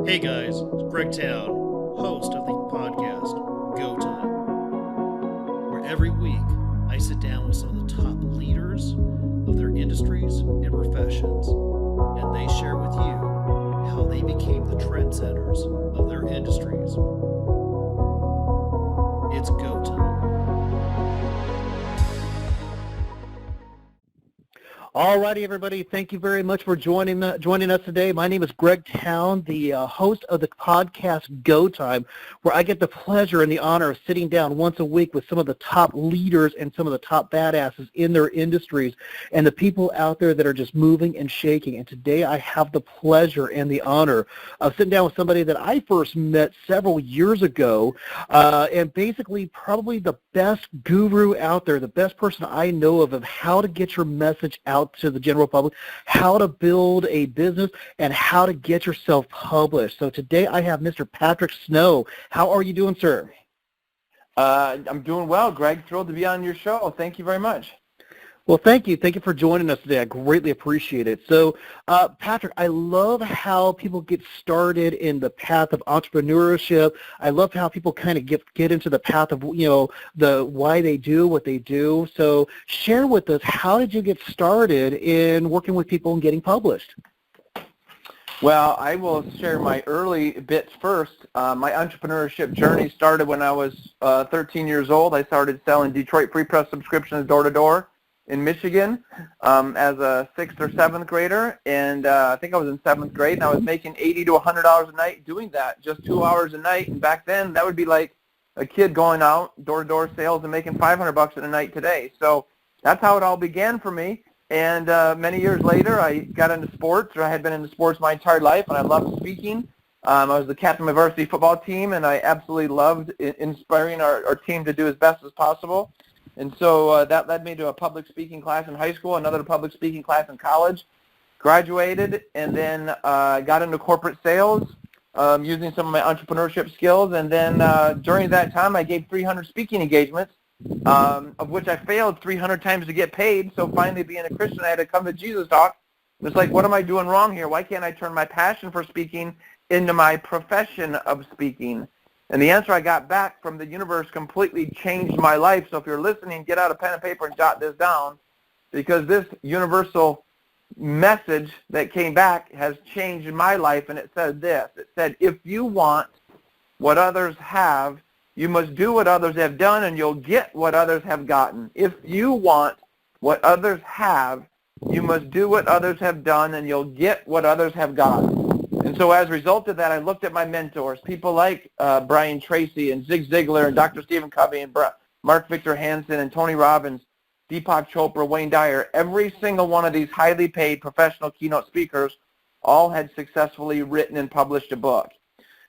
Hey guys, it's Greg Towne, host of the podcast Go Time, where every week I sit down with some of the top leaders of their industries and professions, and they share with you how they became the trendsetters of their industries. It's Go Time. Alrighty, everybody. Thank you very much for joining us today. My name is Greg Towne, the host of the podcast Go Time, where I get the pleasure and the honor of sitting down once a week with some of the top leaders and some of the top badasses in their industries and the people out there that are just moving and shaking. And today I have the pleasure and the honor of sitting down with somebody that I first met several years ago, and basically probably the best guru out there, the best person I know of how to get your message out to the general public, how to build a business, and how to get yourself published. So today I have Mr. Patrick Snow. How are you doing, sir? I'm doing well, Greg. Thrilled to be on your show. Thank you very much. Well, thank you. Thank you for joining us today. I greatly appreciate it. So, Patrick, I love how people get started in the path of entrepreneurship. I love how people kind of get into the path of, the why they do what they do. So share with us, how did you get started in working with people and getting published? Well, I will share my early bits first. My entrepreneurship journey started when I was 13 years old. I started selling Detroit Free Press subscriptions door-to-door in Michigan as a 6th or 7th grader, and I think I was in 7th grade, and I was making $80 to $100 a night doing that, just 2 hours a night. And back then, that would be like a kid going out door-to-door sales and making $500 a night today. So that's how it all began for me. And many years later, I got into sports, or I had been into sports my entire life, and I loved speaking. I was the captain of my varsity football team, and I absolutely loved inspiring our team to do as best as possible. And so that led me to a public speaking class in high school, another public speaking class in college, graduated, and then got into corporate sales using some of my entrepreneurship skills. And then during that time, I gave 300 speaking engagements, of which I failed 300 times to get paid. So finally, being a Christian, I had to come to Jesus Talk. It's like, what am I doing wrong here? Why can't I turn my passion for speaking into my profession of speaking? And the answer I got back from the universe completely changed my life. So if you're listening, get out a pen and paper and jot this down, because this universal message that came back has changed my life. And it said this. It said, if you want what others have, you must do what others have done, and you'll get what others have gotten. If you want what others have, you must do what others have done, and you'll get what others have gotten. And so as a result of that, I looked at my mentors, people like Brian Tracy and Zig Ziglar and Dr. Stephen Covey and Mark Victor Hansen and Tony Robbins, Deepak Chopra, Wayne Dyer. Every single one of these highly paid professional keynote speakers all had successfully written and published a book.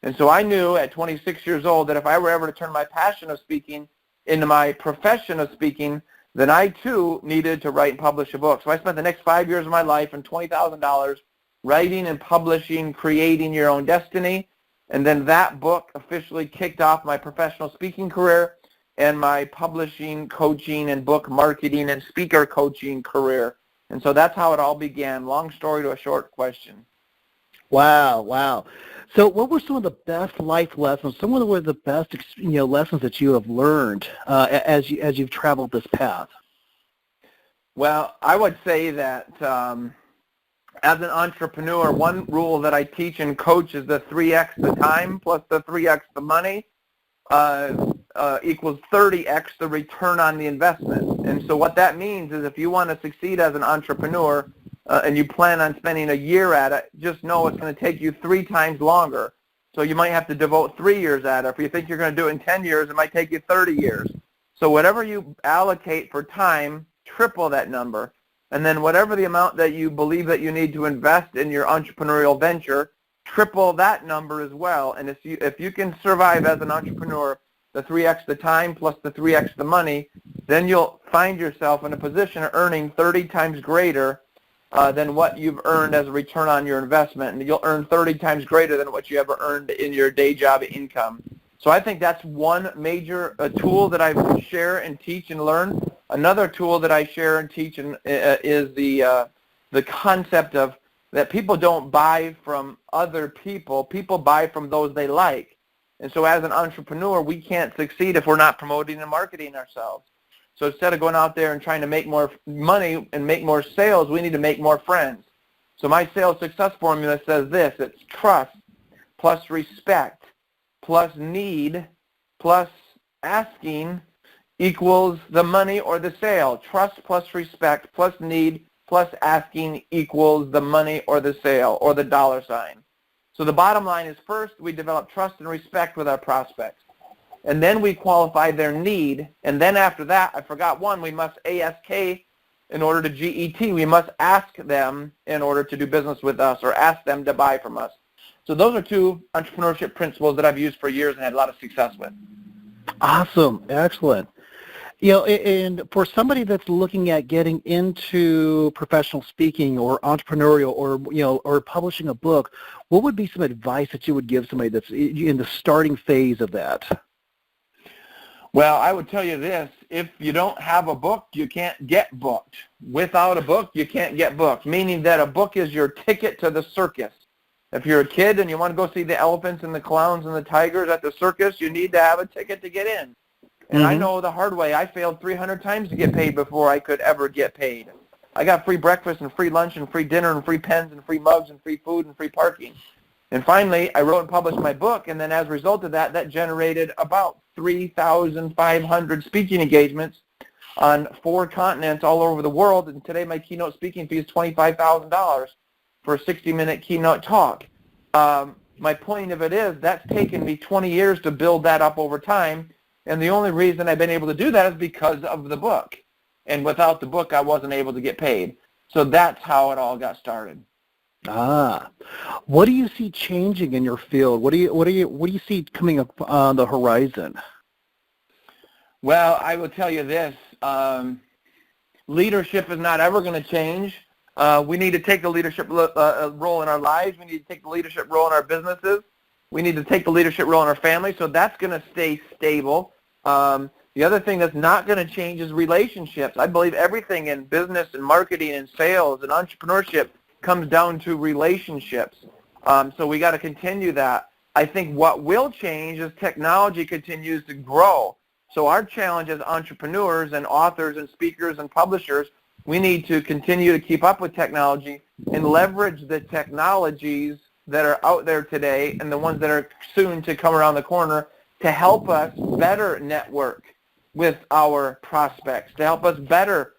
And so I knew at 26 years old that if I were ever to turn my passion of speaking into my profession of speaking, then I too needed to write and publish a book. So I spent the next 5 years of my life and $20,000 writing and publishing, creating your own destiny. And then that book officially kicked off my professional speaking career and my publishing, coaching, and book marketing and speaker coaching career. And so that's how it all began. Long story to a short question. Wow. So what were some of the best life lessons, some of the best lessons that you have learned as you've traveled this path? Well, I would say that as an entrepreneur, one rule that I teach and coach is the 3x the time plus the 3x the money equals 30x the return on the investment. And so what that means is if you want to succeed as an entrepreneur and you plan on spending a year at it, just know it's going to take you 3 times longer. So you might have to devote 3 years at it. If you think you're going to do it in 10 years, it might take you 30 years. So whatever you allocate for time, triple that number. And then whatever the amount that you believe that you need to invest in your entrepreneurial venture, triple that number as well. And if you can survive as an entrepreneur, the 3x the time plus the 3x the money, then you'll find yourself in a position of earning 30 times greater than what you've earned as a return on your investment. And you'll earn 30 times greater than what you ever earned in your day job income. So I think that's one major tool that I share and teach and learn. Another tool that I share and teach is the concept of that people don't buy from other people. People buy from those they like. And so as an entrepreneur, we can't succeed if we're not promoting and marketing ourselves. So instead of going out there and trying to make more money and make more sales, we need to make more friends. So my sales success formula says this: it's trust plus respect plus need plus asking equals the money or the sale. Trust plus respect plus need plus asking equals the money or the sale or the dollar sign. So the bottom line is, first we develop trust and respect with our prospects. And then we qualify their need. And then after that, I forgot one, we must ASK in order to GET. We must ask them in order to do business with us, or ask them to buy from us. So those are two entrepreneurship principles that I've used for years and had a lot of success with. Awesome. Excellent. You know, and for somebody that's looking at getting into professional speaking or entrepreneurial, or, you know, or publishing a book, what would be some advice that you would give somebody that's in the starting phase of that? Well, I would tell you this: if you don't have a book, you can't get booked. Without a book, you can't get booked, meaning that a book is your ticket to the circus. If you're a kid and you want to go see the elephants and the clowns and the tigers at the circus, you need to have a ticket to get in. And I know the hard way. I failed 300 times to get paid before I could ever get paid. I got free breakfast and free lunch and free dinner and free pens and free mugs and free food and free parking. And finally, I wrote and published my book, and then as a result of that, that generated about 3,500 speaking engagements on 4 continents all over the world. And today my keynote speaking fee is $25,000 for a 60-minute keynote talk. My point of it is, that's taken me 20 years to build that up over time. And the only reason I've been able to do that is because of the book. And without the book, I wasn't able to get paid. So that's how it all got started. What do you see changing in your field? What do you see coming up on the horizon? Well, I will tell you this: leadership is not ever going to change. We need to take the leadership role in our lives. We need to take the leadership role in our businesses. We need to take the leadership role in our family. So that's going to stay stable. The other thing that's not going to change is relationships. I believe everything in business and marketing and sales and entrepreneurship comes down to relationships. So we got to continue that. I think what will change is technology continues to grow. So our challenge as entrepreneurs and authors and speakers and publishers, we need to continue to keep up with technology and leverage the technologies that are out there today and the ones that are soon to come around the corner to help us better network with our prospects, to help us better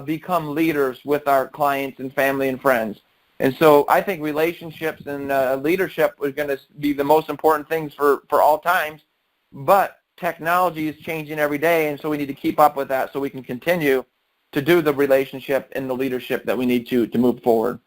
become leaders with our clients and family and friends. And so I think relationships and leadership are going to be the most important things for all times, but technology is changing every day, and so we need to keep up with that so we can continue to do the relationship and the leadership that we need to move forward.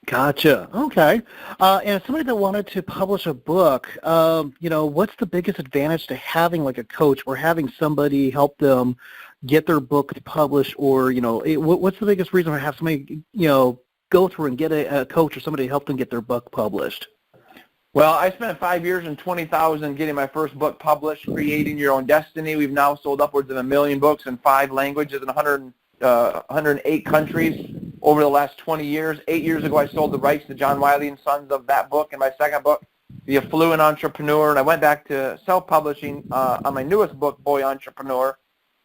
Gotcha. Okay. And somebody that wanted to publish a book, what's the biggest advantage to having like a coach or having somebody help them get their book published, or, what's the biggest reason to have somebody, go through and get a coach or somebody to help them get their book published? Well, I spent 5 years and $20,000 getting my first book published, Creating Your Own Destiny. We've now sold upwards of 1 million books in 5 languages in 108 countries over the last 20 years. 8 years ago, I sold the rights to John Wiley & Sons of that book and my second book, The Affluent Entrepreneur, and I went back to self-publishing on my newest book, Boy Entrepreneur,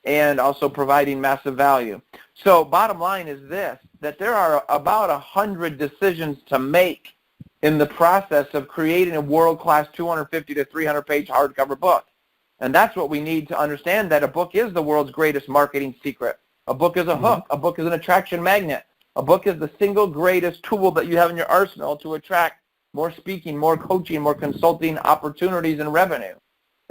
and also providing massive value. So bottom line is this, that there are about 100 decisions to make in the process of creating a world-class 250 to 300-page hardcover book. And that's what we need to understand, that a book is the world's greatest marketing secret. A book is a hook. A book is an attraction magnet. A book is the single greatest tool that you have in your arsenal to attract more speaking, more coaching, more consulting opportunities and revenue.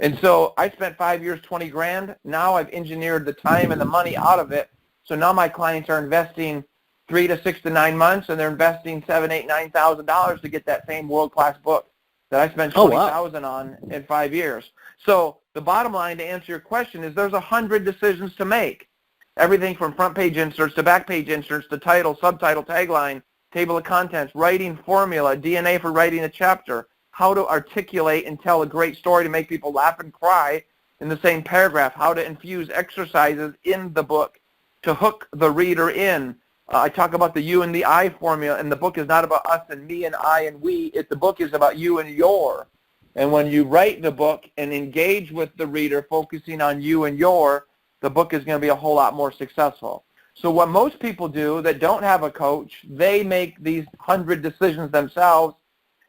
And so I spent 5 years, 20 grand. Now I've engineered the time and the money out of it. So now my clients are investing 3 to 6 to 9 months, and they're investing $7,000, $8,000, $9,000 to get that same world-class book that I spent $20,000 on in 5 years. So the bottom line, to answer your question, is there's 100 decisions to make. Everything from front page inserts to back page inserts to title, subtitle, tagline, table of contents, writing formula, DNA for writing a chapter, how to articulate and tell a great story to make people laugh and cry in the same paragraph, how to infuse exercises in the book to hook the reader in, I talk about the you and the I formula, and the book is not about us and me and I and we. The book is about you and your. And when you write the book and engage with the reader, focusing on you and your, the book is going to be a whole lot more successful. So what most people do that don't have a coach, they make these 100 decisions themselves,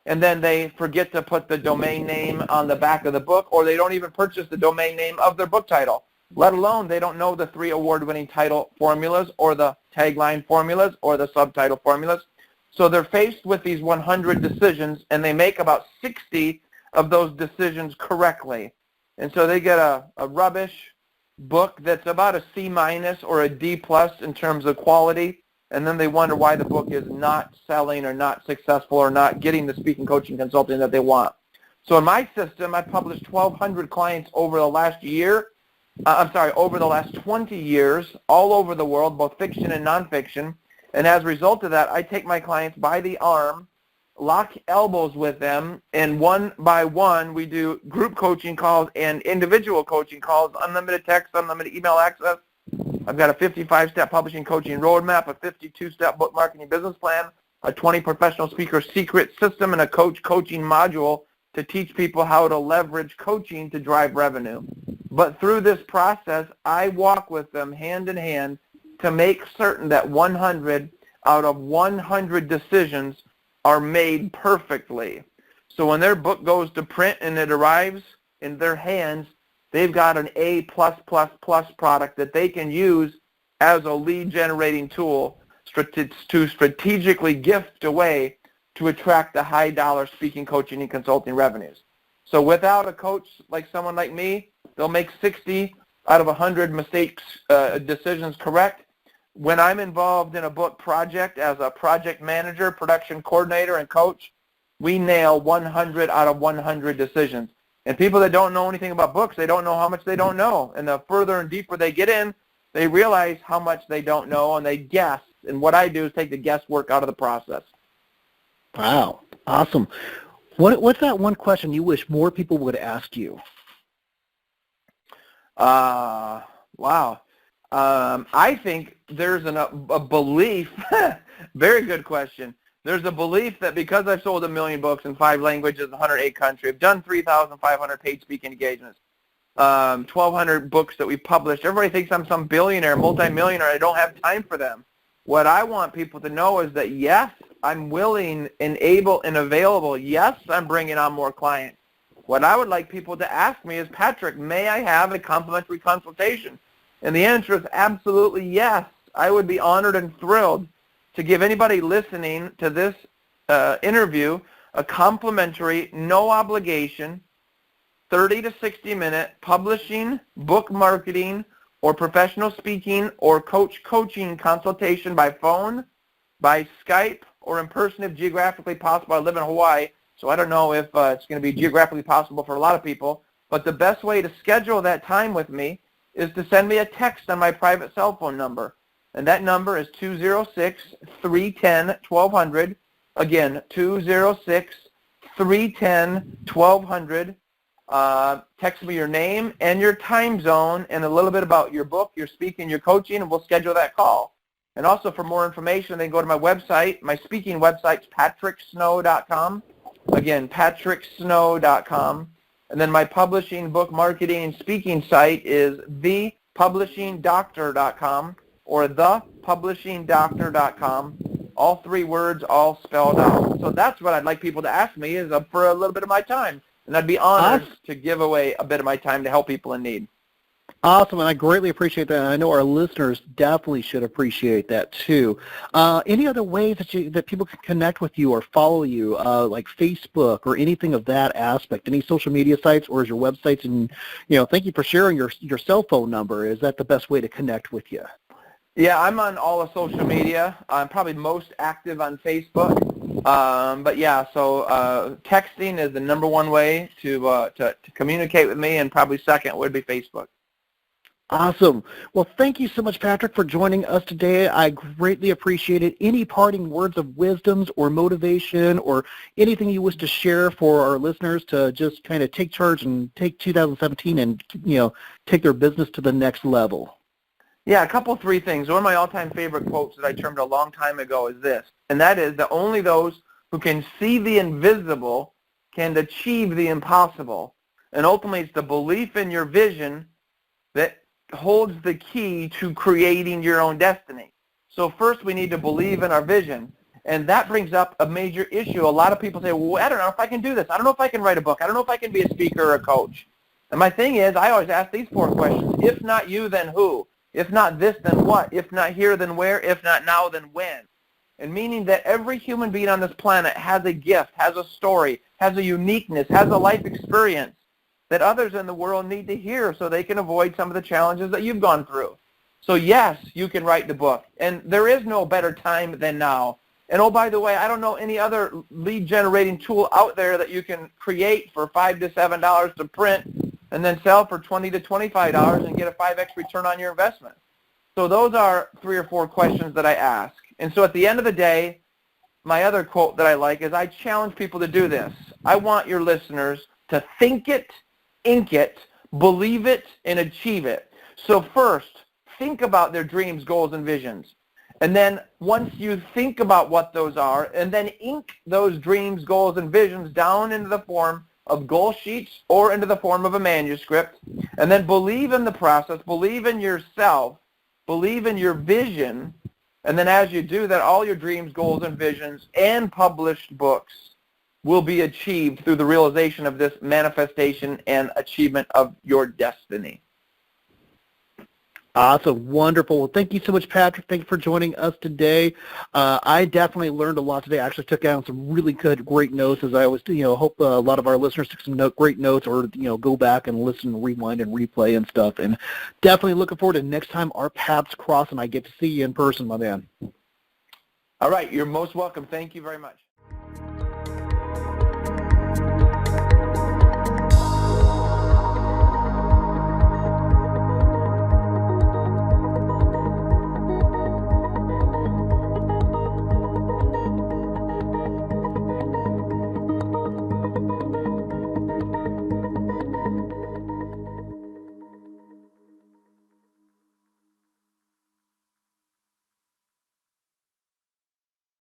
and then they forget to put the domain name on the back of the book, or they don't even purchase the domain name of their book title, let alone they don't know the 3 award-winning title formulas or the tagline formulas or the subtitle formulas. So they're faced with these 100 decisions, and they make about 60 of those decisions correctly. And so they get a rubbish book that's about a C- or a D+ in terms of quality, and then they wonder why the book is not selling or not successful or not getting the speaking, coaching, consulting that they want. So in my system, I published 1,200 clients over the last year, over the last 20 years, all over the world, both fiction and nonfiction. And as a result of that, I take my clients by the arm, lock elbows with them, and one by one, we do group coaching calls and individual coaching calls, unlimited text, unlimited email access. I've got a 55-step publishing coaching roadmap, a 52-step book marketing business plan, a 20 professional speaker secret system, and a coach coaching module to teach people how to leverage coaching to drive revenue. But through this process, I walk with them hand in hand to make certain that 100 out of 100 decisions are made perfectly. So when their book goes to print and it arrives in their hands, they've got an A+++ product that they can use as a lead generating tool to strategically gift away to attract the high dollar speaking, coaching, and consulting revenues. So without a coach like someone like me, they'll make 60 out of 100 decisions correct. When I'm involved in a book project as a project manager, production coordinator, and coach, we nail 100 out of 100 decisions. And people that don't know anything about books, they don't know how much they don't know. And the further and deeper they get in, they realize how much they don't know, and they guess. And what I do is take the guesswork out of the process. Wow, awesome. What's that one question you wish more people would ask you? Wow. I think there's a belief, very good question. There's a belief that because I've sold 1 million books in 5 languages, 108 countries, I've done 3,500 paid speaking engagements, 1,200 books that we published. Everybody thinks I'm some billionaire, multimillionaire. I don't have time for them. What I want people to know is that, yes, I'm willing and able and available. Yes, I'm bringing on more clients. What I would like people to ask me is, Patrick, may I have a complimentary consultation? And the answer is absolutely yes. I would be honored and thrilled to give anybody listening to this interview a complimentary, no obligation, 30 to 60-minute publishing, book marketing, or professional speaking or coaching consultation by phone, by Skype, or in person if geographically possible. I live in Hawaii, so I don't know if it's going to be geographically possible for a lot of people. But the best way to schedule that time with me is to send me a text on my private cell phone number. And that number is 206-310-1200. Again, 206-310-1200. Text me your name and your time zone and a little bit about your book, your speaking, your coaching, and we'll schedule that call. And also for more information, they can go to my website. My speaking website's patricksnow.com. Again, patricksnow.com. And then my publishing, book marketing, and speaking site is thepublishingdoctor.com or thepublishingdoctor.com. All 3 words, all spelled out. So that's what I'd like people to ask me is for a little bit of my time. And I'd be honored to give away a bit of my time to help people in need. Awesome, and I greatly appreciate that. And I know our listeners definitely should appreciate that too. Any other ways that people can connect with you or follow you, like Facebook or anything of that aspect? Any social media sites, or is your websites? And thank you for sharing your cell phone number. Is that the best way to connect with you? Yeah, I'm on all of social media. I'm probably most active on Facebook. But yeah, so texting is the number 1 way to communicate with me, and probably second would be Facebook. Awesome. Well, thank you so much, Patrick, for joining us today. I greatly appreciate it. Any parting words of wisdoms or motivation or anything you wish to share for our listeners to just kind of take charge and take 2017 and, take their business to the next level? Yeah, a couple, three things. One of my all-time favorite quotes that I termed a long time ago is this, and that is that only those who can see the invisible can achieve the impossible. And ultimately, it's the belief in your vision that holds the key to creating your own destiny. So first, we need to believe in our vision. And that brings up a major issue. A lot of people say, well, I don't know if I can do this. I don't know if I can write a book. I don't know if I can be a speaker or a coach. And my thing is, I always ask these four questions. If not you, then who? If not this, then what? If not here, then where? If not now, then when? And meaning that every human being on this planet has a gift, has a story, has a uniqueness, has a life experience that others in the world need to hear so they can avoid some of the challenges that you've gone through. So yes, you can write the book. And there is no better time than now. And oh, by the way, I don't know any other lead generating tool out there that you can create for $5 to $7 to print and then sell for $20 to $25 and get a 5x return on your investment. So those are 3 or 4 questions that I ask. And so at the end of the day, my other quote that I like is I challenge people to do this. I want your listeners to think it, ink it, believe it, and achieve it. So first, think about their dreams, goals, and visions. And then once you think about what those are, and then ink those dreams, goals, and visions down into the form of goal sheets or into the form of a manuscript, and then believe in the process, believe in yourself, believe in your vision, and then as you do that, all your dreams, goals, and visions and published books will be achieved through the realization of this manifestation and achievement of your destiny. Awesome. Wonderful. Well, thank you so much, Patrick. Thank you for joining us today. I definitely learned a lot today. I actually took down some really good, great notes, as I always do. Hope a lot of our listeners took some great notes, or, go back and listen and rewind and replay and stuff. And definitely looking forward to next time our paths cross and I get to see you in person, my man. All right. You're most welcome. Thank you very much.